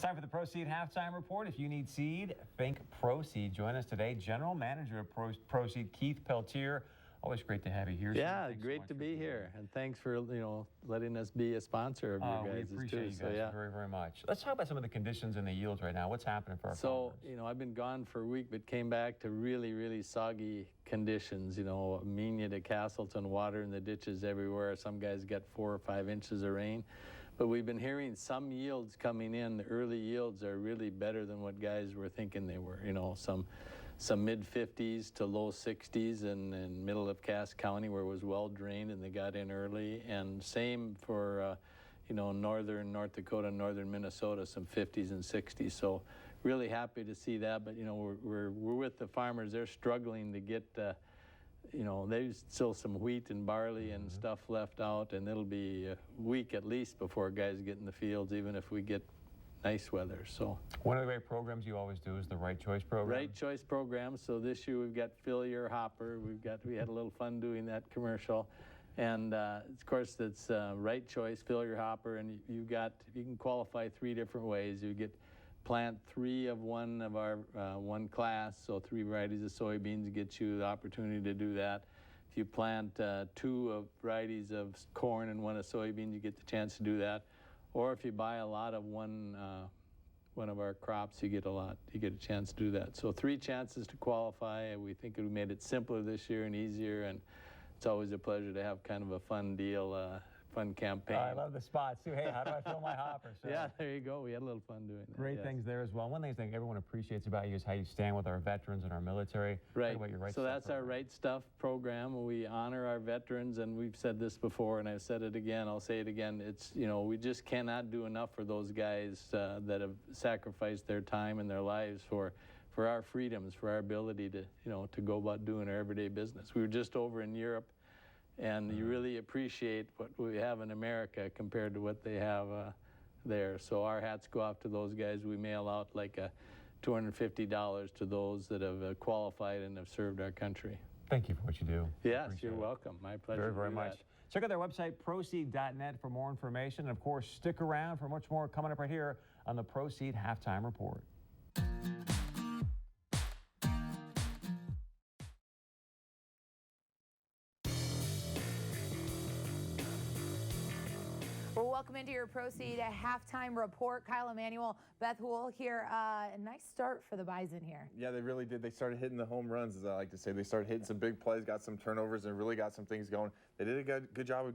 Time for the Proseed halftime report. If you need seed, think Proseed. Join us today, General Manager of Proseed, Keith Peltier. Always great to have you here. Yeah, great to be here, and thanks for letting us be a sponsor of your guys' We appreciate you guys very, very much. Let's talk about some of the conditions and the yields right now. What's happening for our farmers? I've been gone for a week, but came back to really, really soggy conditions. Amenia to Castleton, water in the ditches everywhere. Some guys get 4 or 5 inches of rain. But we've been hearing some yields coming in. The early yields are really better than what guys were thinking they were. Some mid-50s to low 60s in middle of Cass County where it was well drained and they got in early. And same for, northern North Dakota, northern Minnesota, some 50s and 60s. So really happy to see that. But, we're with the farmers. They're struggling to get, there's still some wheat and barley and stuff left out. And it'll be a week at least before guys get in the fields, even if we get nice weather. So one of the great programs you always do is the Right Choice program. Right Choice program. So this year we've got Fill Your Hopper. We had a little fun doing that commercial, and of course it's Right Choice, Fill Your Hopper, and you can qualify 3 different ways. You get plant 3 of one of our one class, so 3 varieties of soybeans gets you the opportunity to do that. If you plant 2 of varieties of corn and 1 of soybeans, you get the chance to do that. Or if you buy a lot of one of our crops, you get a chance to do that. So 3 chances to qualify. We think we made it simpler this year and easier, and it's always a pleasure to have kind of a fun deal, fun campaign. I love the spots too. Hey, how do I fill my hopper? So, yeah, there you go. We had a little fun doing that. Great things there as well. One thing I think everyone appreciates about you is how you stand with our veterans and our military. Right. About your Right so Stuff that's program. our Right Stuff program. We honor our veterans, and we've said this before, and I've said it again. I'll say it again. It's we just cannot do enough for those guys that have sacrificed their time and their lives for our freedoms, for our ability to to go about doing our everyday business. We were just over in Europe. And you really appreciate what we have in America compared to what they have there. So our hats go off to those guys. We mail out like $250 to those that have qualified and have served our country. Thank you for what you do. Yes, you're welcome. My pleasure. Very, very much. Check out their website, proseed.net, for more information. And of course, stick around for much more coming up right here on the Proseed Halftime Report. Well, welcome into your Proseed halftime report. Kyle, Emanuel, Beth Hool here. A nice start for the Bison here. Yeah, they really did. They started hitting the home runs, as I like to say. They started hitting some big plays, got some turnovers, and really got some things going. They did a good job of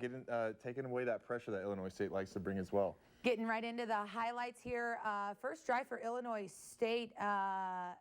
taking away that pressure that Illinois State likes to bring as well. Getting right into the highlights here. First drive for Illinois State.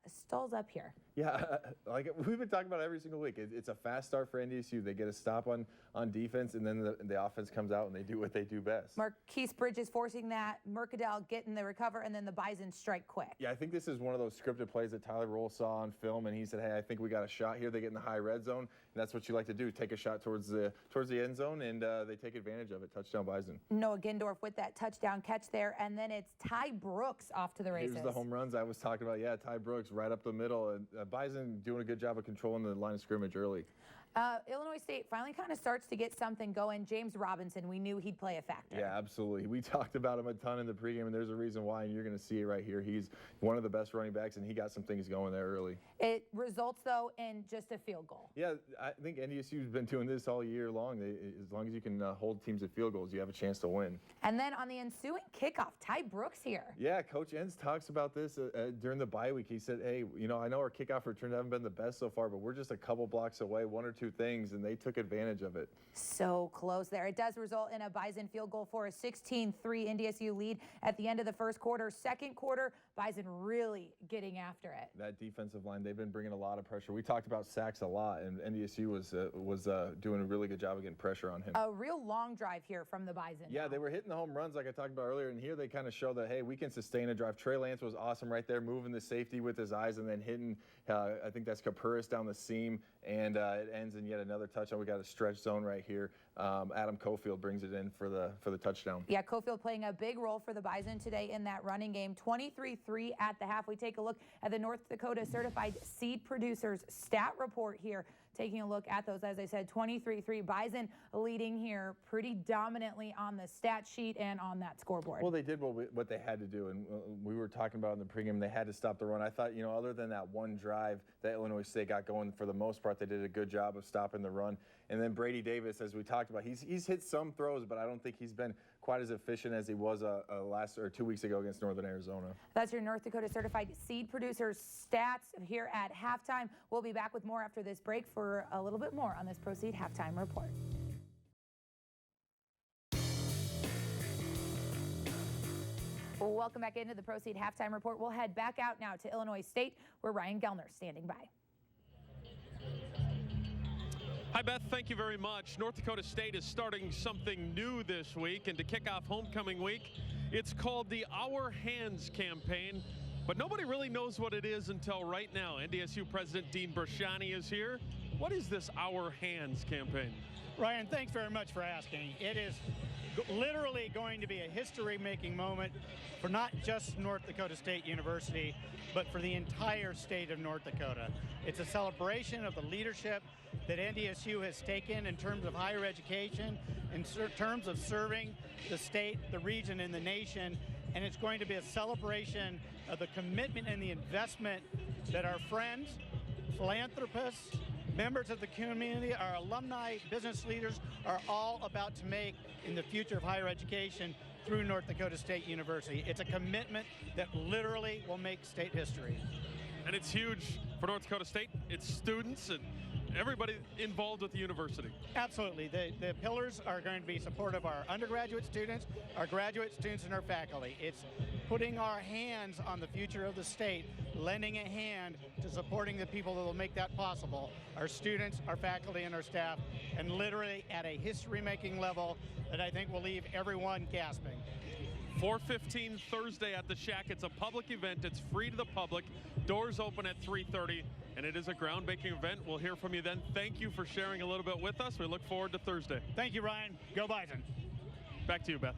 Stalls up here. Yeah, like we've been talking about every single week. It's a fast start for NDSU. They get a stop on defense, and then the offense comes out and they do what they do best. Marquise Bridges forcing that. Mercadal getting the recover, and then the Bison strike quick. Yeah, I think this is one of those scripted plays that Tyler Roll saw on film, and he said, hey, I think we got a shot here. They get in the high red zone, and that's what you like to do, take a shot towards the end zone, and they take advantage of it. Touchdown Bison. Noah Gindorf with that touchdown catch there, and then it's Ty Brooks off to the races. Here's the home runs I was talking about. Yeah, Ty Brooks right up the middle. Bison doing a good job of controlling the line of scrimmage early. Illinois State finally kind of starts to get something going. James Robinson, we knew he'd play a factor. Yeah, absolutely. We talked about him a ton in the pregame, and there's a reason why, and you're going to see it right here. He's one of the best running backs, and he got some things going there early. It results, though, in just a field goal. Yeah, I think NDSU's been doing this all year long. As long as you can hold teams at field goals, you have a chance to win. And then on the ensuing kickoff, Ty Brooks here. Yeah, Coach Enns talks about this during the bye week. He said, hey, I know our kickoff returns haven't been the best so far, but we're just a couple blocks away, 1 or 2 things, and they took advantage of it. So close there. It does result in a Bison field goal for a 16-3 NDSU lead at the end of the first quarter. Second quarter, Bison really getting after it. That defensive line, they've been bringing a lot of pressure. We talked about sacks a lot, and NDSU was doing a really good job of getting pressure on him. A real long drive here from the Bison. Yeah, they were hitting the home runs like I talked about earlier, and here they kind of show that, hey, we can sustain a drive. Trey Lance was awesome right there, moving the safety with his eyes and then hitting, I think that's Capuris down the seam, and it ends in yet another touchdown. We got a stretch zone right here. Adam Cofield brings it in for the touchdown. Yeah, Cofield playing a big role for the Bison today in that running game. 23-3 at the half. We take a look at the North Dakota Certified Seed Producers stat report here. taking a look at those, as I said, 23-3 Bison leading here pretty dominantly on the stat sheet and on that scoreboard. Well, they did what they had to do, and we were talking about in the pregame, they had to stop the run. I thought, other than that one drive that Illinois State got going, for the most part, they did a good job of stopping the run. And then Brady Davis, as we talked about, he's hit some throws, but I don't think he's been quite as efficient as he was last or 2 weeks ago against Northern Arizona. That's your North Dakota Certified Seed Producers stats here at halftime. We'll be back with more after this break for a little bit more on this Proseed Halftime Report. Welcome back into the Proseed Halftime Report. We'll head back out now to Illinois State, where Ryan Gellner's standing by. Hi, Beth. Thank you very much. North Dakota State is starting something new this week, and to kick off homecoming week, it's called the Our Hands campaign, but nobody really knows what it is until right now. NDSU President Dean Brashani is here. What is this Our Hands campaign? Ryan, thanks very much for asking. It is literally going to be a history-making moment for not just North Dakota State University, but for the entire state of North Dakota. It's a celebration of the leadership that NDSU has taken in terms of higher education, in terms of serving the state, the region, and the nation. And it's going to be a celebration of the commitment and the investment that our friends, philanthropists, members of the community, our alumni, business leaders are all about to make in the future of higher education through North Dakota State University. It's a commitment that literally will make state history. And it's huge for North Dakota State. It's students and everybody involved with the university. Absolutely. The pillars are going to be supportive of our undergraduate students, our graduate students, and our faculty. It's putting our hands on the future of the state, lending a hand to supporting the people that will make that possible, our students, our faculty, and our staff, and literally at a history-making level that I think will leave everyone gasping. 4:15 Thursday at the Shack. It's a public event. It's free to the public. Doors open at 3:30, and it is a groundbreaking event. We'll hear from you then. Thank you for sharing a little bit with us. We look forward to Thursday. Thank you, Ryan. Go Bison. Back to you, Beth.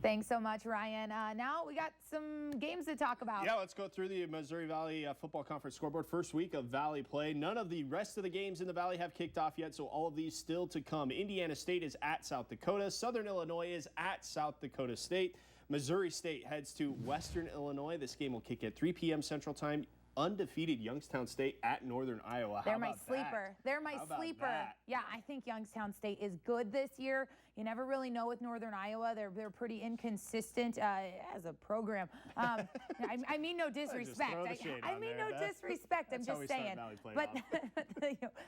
Thanks so much, Ryan. Now we got some games to talk about. Yeah, let's go through the Missouri Valley Football Conference scoreboard. First week of Valley play. None of the rest of the games in the Valley have kicked off yet, so all of these still to come. Indiana State is at South Dakota. Southern Illinois is at South Dakota State. Missouri State heads to Western Illinois. This game will kick at 3 p.m. Central Time. Undefeated Youngstown State at Northern Iowa. They're my sleeper. They're my sleeper. Yeah, I think Youngstown State is good this year. You never really know with Northern Iowa. They're pretty inconsistent as a program. I mean no disrespect. I mean no disrespect. I'm just saying. But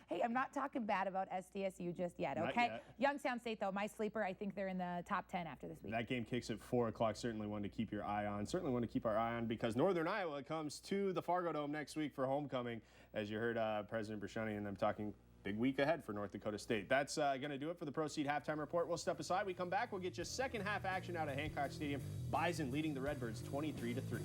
hey, I'm not talking bad about SDSU just yet, okay? Youngstown State, though, my sleeper, I think they're in the top 10 after this week. That game kicks at 4 o'clock. Certainly one to keep your eye on. Certainly one to keep our eye on because Northern Iowa comes to the Fargo Dome next week for homecoming. As you heard President Brashani and I'm talking big week ahead for North Dakota State. That's going to do it for the Proseed Halftime Report. We'll step aside. We come back. We'll get you second half action out of Hancock Stadium. Bison leading the Redbirds 23-3.